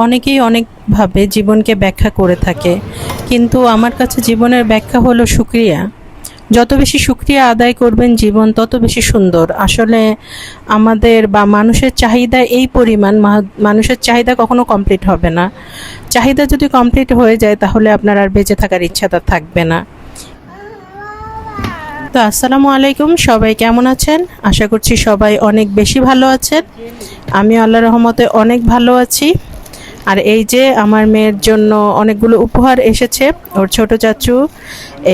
অনেকেই অনেকভাবে জীবনকে ব্যাখ্যা করে থাকে, কিন্তু আমার কাছে জীবনের ব্যাখ্যা হলো শুকরিয়া। যত বেশি শুকরিয়া আদায় করবেন জীবন তত বেশি সুন্দর। আসলে আমাদের বা মানুষের চাহিদা এই পরিমাণ, মানুষের চাহিদা কখনো কমপ্লিট হবে না। চাহিদা যদি কমপ্লিট হয়ে যায় তাহলে আপনার আর বেঁচে থাকার ইচ্ছাটা থাকবে না। তো আসসালামু আলাইকুম, সবাই কেমন আছেন? আশা করছি সবাই অনেক বেশি ভালো আছেন। আমি আল্লাহর রহমতে অনেক ভালো আছি। আর এই যে আমার মেয়ের জন্য অনেকগুলো উপহার এসেছে। ওর ছোট চাচু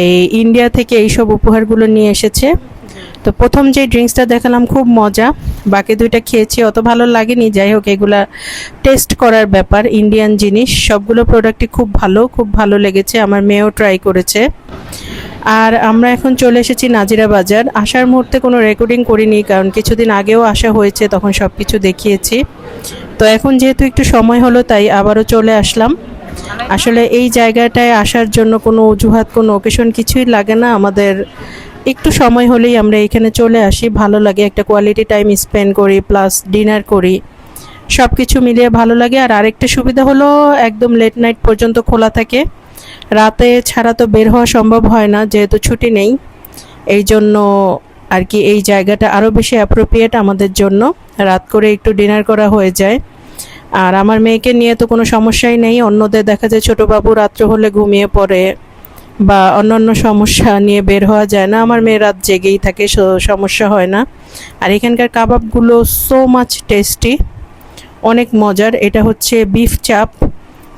এই ইন্ডিয়া থেকে এইসব উপহারগুলো নিয়ে এসেছে। তো প্রথম যে ড্রিঙ্কসটা দেখালাম খুব মজা, বাকি দুইটা খেয়েছি, অত ভালো লাগেনি। যাই হোক, এগুলা টেস্ট করার ব্যাপার, ইন্ডিয়ান জিনিস। সবগুলো প্রোডাক্টই খুব ভালো লেগেছে। আমার মেয়েও ট্রাই করেছে। আর আমরা এখন চলে এসেছি নাজিরা বাজার। আসার মুহূর্তে কোনো রেকর্ডিং করিনি, কারণ কিছুদিন আগেও আসা হয়েছে, তখন সব কিছু দেখিয়েছি। তো এখন যেহেতু একটু সময় হলো তাই আবারও চলে আসলাম। আসলে এই জায়গাটায় আসার জন্য কোনো অজুহাত, কোনো ওকেশন কিছুই লাগে না। আমাদের একটু সময় হলেই আমরা এখানে চলে আসি, ভালো লাগে, একটা কোয়ালিটি টাইম স্পেন্ড করি, প্লাস ডিনার করি, সব কিছু মিলিয়ে ভালো লাগে। আর আরেকটা সুবিধা হলো একদম লেট নাইট পর্যন্ত খোলা থাকে। রাতে ছাড়া তো বের হওয়া সম্ভব হয় না, যেহেতু ছুটি নেই। এই জন্য আর কি এই জায়গাটা আরও বেশি অ্যাপ্রোপ্রিয়েট আমাদের জন্য। রাত করে একটু ডিনার করা হয়ে যায়। আর আমার মেয়েকে নিয়ে তো কোনো সমস্যাই নেই। অন্যদের দেখা যায় ছোটো বাবু রাত্র হলে ঘুমিয়ে পড়ে বা অন্যান্য সমস্যা নিয়ে বের হওয়া যায় না। আমার মেয়ে রাত জেগেই থাকে, সমস্যা হয় না। আর এখানকার কাবাবগুলো সো মাচ টেস্টি, অনেক মজার। এটা হচ্ছে বিফ চাপ।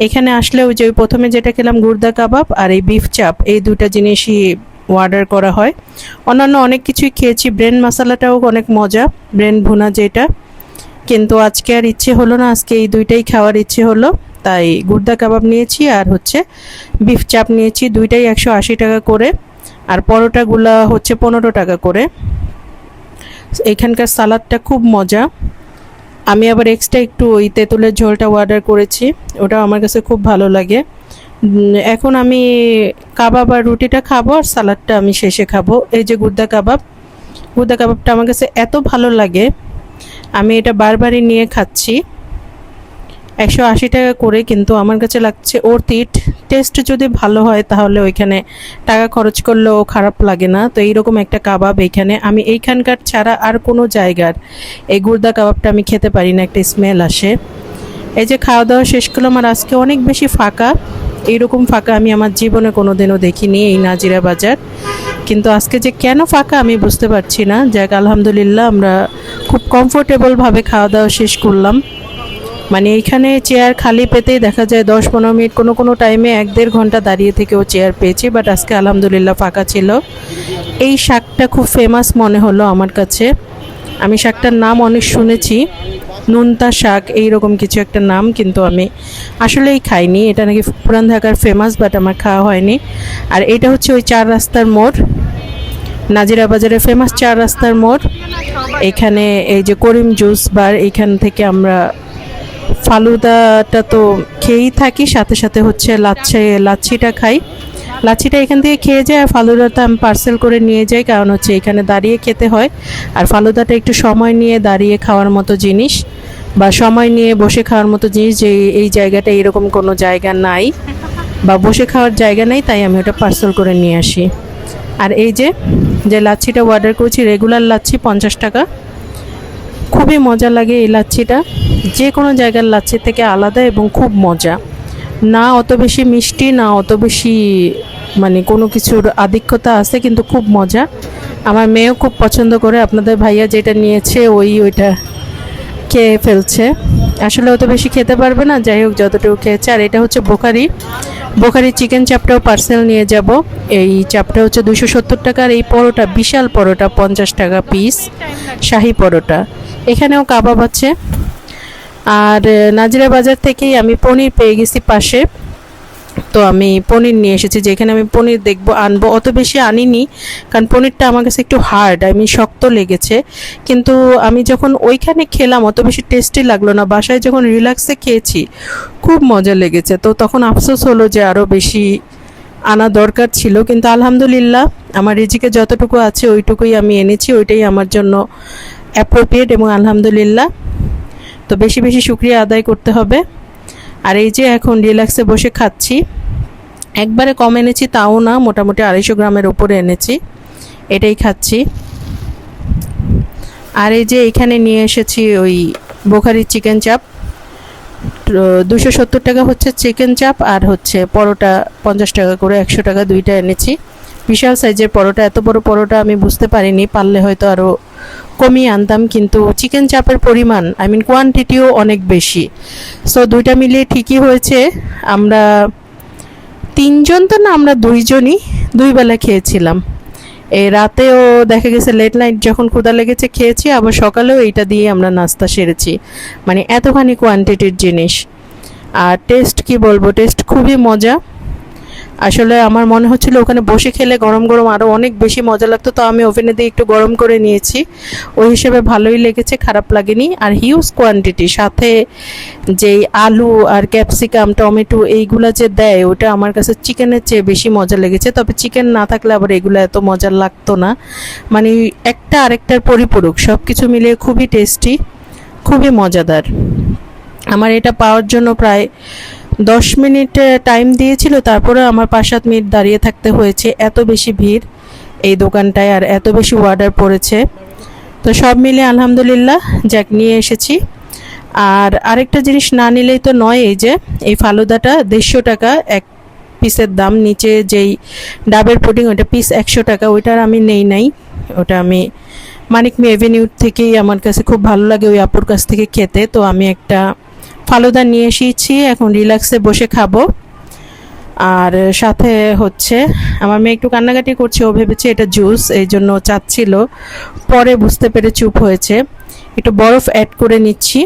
এখানে আসলে ওই যে প্রথমে যেটা খেলাম গুর্দা কাবাব, আর এই বিফ চাপ, এই দুটা জিনিসই অর্ডার করা হয়। অন্যান্য অনেক কিছুই খেয়েছি, ব্রেন মশলাটাও অনেক মজা, ব্রেন ভুনা যেটা। কিন্তু আজকে আর ইচ্ছে হলো না, আজকে এই দুইটাই খাওয়ার ইচ্ছে হলো, তাই গুর্দা কাবাব নিয়েছি আর হচ্ছে বিফ চাপ নিয়েছি। দুইটাই 180 টাকা করে, আর পরোটাগুলা হচ্ছে 15 টাকা করে। এখানকার সালাদটা খুব মজা। আমি আবার এক্সট্রা একটু ওই তেঁতুলের ঝোলটা অর্ডার করেছি, ওটাও আমার কাছে খুব ভালো লাগে। এখন আমি কাবাব আর রুটিটা খাবো, আর সালাদটা আমি শেষে খাবো। এই যে গুর্দা কাবাবটা আমার কাছে এত ভালো লাগে, আমি এটা বারবারই নিয়ে খাচ্ছি। 180 টাকা করে, কিন্তু আমার কাছে লাগছে ওর্থ ইট। টেস্ট যদি ভালো হয় তাহলে ওইখানে টাকা খরচ করলেও খারাপ লাগে না। তো এইরকম একটা কাবাব এইখানে, আমি এইখানকার ছাড়া আর কোনো জায়গার এই গুর্দা কাবাবটা আমি খেতে পারি না, একটা স্মেল আসে। এই যে খাওয়া দাওয়া শেষ করলাম, আর আজকে অনেক বেশি ফাঁকা। এইরকম ফাঁকা আমি আমার জীবনে কোনোদিনও দেখিনি এই নাজিরা বাজার। কিন্তু আজকে যে কেন ফাঁকা আমি বুঝতে পারছি না। যাক, আলহামদুলিল্লাহ, আমরা খুব কমফোর্টেবলভাবে খাওয়া দাওয়া শেষ করলাম। মানে এইখানে চেয়ার খালি পেতেই দেখা যায় 10-15 মিনিট, কোনো টাইমে 1-1.5 ঘন্টা দাঁড়িয়ে থেকেও চেয়ার পেয়েছি। বাট আজকে আলহামদুলিল্লাহ ফাঁকা ছিল। এই শাকটা খুব ফেমাস মনে হলো আমার কাছে। আমি শাকটার নাম অনেক শুনেছি, নুনতা শাক এইরকম কিছু একটা নাম, কিন্তু আমি আসলেই খাইনি। এটা নাকি পুরান ঢাকার ফেমাস, বাট আমার খাওয়া হয়নি। আর এটা হচ্ছে ওই 4 রাস্তার মোড়, নাজিরা বাজারের ফেমাস 4 রাস্তার মোড়। এখানে এই যে করিম জুস বার, এইখান থেকে আমরা ফালুদাটা তো খেয়েই থাকি, সাথে সাথে হচ্ছে লাচ্ছিটা খাই। লাচ্ছিটা এখান থেকে খেয়ে যায়, আর ফালুদাটা আমি পার্সেল করে নিয়ে যাই, কারণ হচ্ছে এখানে দাঁড়িয়ে খেতে হয়। আর ফালুদাটা একটু সময় নিয়ে দাঁড়িয়ে খাওয়ার মতো জিনিস, বা সময় নিয়ে বসে খাওয়ার মতো জিনিস, যে এই জায়গাটা এরকম কোনো জায়গা নাই বা বসে খাওয়ার জায়গা নেই, তাই আমি ওটা পার্সেল করে নিয়ে আসি। আর এই যে লাচ্ছিটা অর্ডার করেছি, রেগুলার লাচ্ছি 50 টাকা। খুবই মজা লাগে এই লাচ্ছিটা, যে কোনো জায়গার লাচ্ছির থেকে আলাদা এবং খুব মজা। না অত বেশি মিষ্টি, না অত বেশি মানে কোনো কিছুর আধিক্যতা আছে, কিন্তু খুব মজা। আমার মেয়েও খুব পছন্দ করে। আপনাদের ভাইয়া যেটা নিয়েছে ওইটা খেয়ে ফেলছে। আসলে অত বেশি খেতে পারবে না, যাই হোক যতটুকু খেয়েছে। আর এটা হচ্ছে বোখারি চিকেন চাপটাও পার্সেল নিয়ে যাব। এই চাপটা হচ্ছে 270 টাকা। আর এই পরোটা, বিশাল পরোটা, 50 টাকা পিস, শাহি পরোটা। এখানেও কাবাব আছে। আর নাজিরা বাজার থেকেই আমি পনির পেয়ে গেছি পাশে, তো আমি পনির নিয়ে এসেছি। যেখানে আমি পনির আনবো, অত বেশি আনিনি, কারণ পনিরটা আমার কাছে একটু হার্ড, শক্ত লেগেছে। কিন্তু আমি যখন ওইখানে খেলাম অত বেশি টেস্টি লাগলো না। বাসায় যখন রিল্যাক্সে খেয়েছি খুব মজা লেগেছে। তো তখন আফসোস হলো যে আরও বেশি আনা দরকার ছিল, কিন্তু আলহামদুলিল্লাহ আমার রিজিকে যতটুকু আছে ওইটুকুই আমি এনেছি, ওইটাই আমার জন্য অ্যাপ্রোপ্রিয়েট, এবং আলহামদুলিল্লাহ। তো বেশি বেশি শুকরিয়া আদায় করতে হবে। আর এই যে এখন রিল্যাক্সে বসে খাচ্ছি। একবারে কম এনেছি তাও না, মোটামুটি 250 গ্রামের উপরে এনেছি, এটাই খাচ্ছি। আর এই যে এখানে নিয়ে এসেছি ওই বোখারি চিকেন চাপ, 270 টাকা হচ্ছে চিকেন চাপ, আর হচ্ছে পরোটা 50 টাকা করে, 100 টাকা দুইটা এনেছি। বিশাল সাইজের পরোটা, এত বড় পরোটা আমি বুঝতে পারিনি, পারলে হয়তো আরও কমিয়ে আনতাম, কিন্তু চিকেন চাপের পরিমাণ কোয়ান্টিটিও অনেক বেশি। সো দুইটা মিলিয়ে ঠিকই হয়েছে। আমরা 3 জন তো না, আমরা 2 জনই 2 বেলা খেয়েছিলাম। এই রাতেও দেখা গেছে লেট নাইট যখন ক্ষুধা লেগেছে খেয়েছি, আবার সকালেও এইটা দিয়ে আমরা নাস্তা সেরেছি, এতখানি কোয়ান্টিটির জিনিস। আর টেস্ট কি বলবো, টেস্ট খুবই মজা। আসলে আমার মনে হচ্ছিল ওখানে বসে খেলে গরম গরম আরও অনেক বেশি মজা লাগতো, তো আমি ওভেনে দিয়ে একটু গরম করে নিয়েছি, ওই হিসেবে ভালোই লেগেছে, খারাপ লাগেনি। আর হিউজ কোয়ান্টিটি, সাথে যেই আলু আর ক্যাপসিকাম টমেটো এইগুলা যে দেয়, ওটা আমার কাছে চিকেনের চেয়ে বেশি মজা লেগেছে। তবে চিকেন না থাকলে আবার এগুলো এত মজার লাগতো না, একটা আরেকটার পরিপূরক, সব কিছু মিলিয়ে খুবই টেস্টি, খুবই মজাদার। আমার এটা পাওয়ার জন্য প্রায় 10 মিনিট টাইম দিয়েছিল, তারপরে আমার 5-7 মিনিট দাঁড়িয়ে থাকতে হয়েছে, এত বেশি ভিড় এই দোকানটায় আর এত বেশি অর্ডার পড়েছে। তো সব মিলে আলহামদুলিল্লাহ যাক নিয়ে এসেছি। আর আরেকটা জিনিস না নিলেই তো নয়, এই যে এই ফালুদাটা 150 টাকা এক পিসের দাম, নিচে যেই ডাবের পুডিং ওটা পিস 100 টাকা, ওইটার আমি নাই, ওটা আমি মানিক মি এভিনিউ থেকেই, আমার কাছে খুব ভালো লাগে ওই আপুর কাছ থেকে খেতে, তো আমি একটা ফালুদা নিয়ে এসেছি, এখন রিল্যাক্সে বসে খাবো। আর সাথে হচ্ছে আমার মেয়ে একটু কান্নাকাটি করছে, ও ভেবেছে এটা জুস, এই জন্য চাচ্ছিল, পরে বুঝতে পেরে চুপ হয়েছে। একটু বরফ অ্যাড করে নিচ্ছি,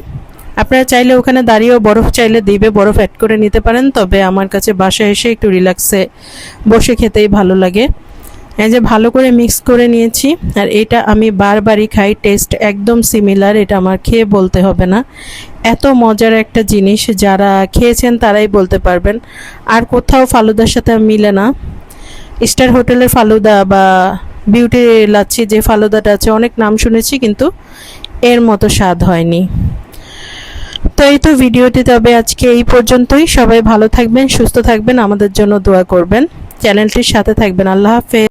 আপনারা চাইলে ওখানে দাঁড়িয়েও বরফ চাইলে দিবে, বরফ অ্যাড করে নিতে পারেন, তবে আমার কাছে বাসায় এসে একটু রিল্যাক্সে বসে খেতেই ভালো লাগে। এই যে ভালো করে মিক্স করে নিয়েছি, আর এটা আমি বারবারই খাই, টেস্ট একদম সিমিলার, এটা আমার খেয়ে বলতে হবে না, এত মজার একটা জিনিস, যারা খেয়েছেন তারাই বলতে পারবেন। আর কোথাও ফালুদার সাথে মিলে না, স্টার হোটেলের ফালুদা বা বিউটি লাচ্ছি যে ফালুদাটা আছে, অনেক নাম শুনেছি, কিন্তু এর মতো স্বাদ হয়নি। তো এই তো ভিডিওটি তবে আজকে এই পর্যন্তই। সবাই ভালো থাকবেন, সুস্থ থাকবেন, আমাদের জন্য দোয়া করবেন, চ্যানেলটির সাথে থাকবেন। আল্লাহ হাফেজ।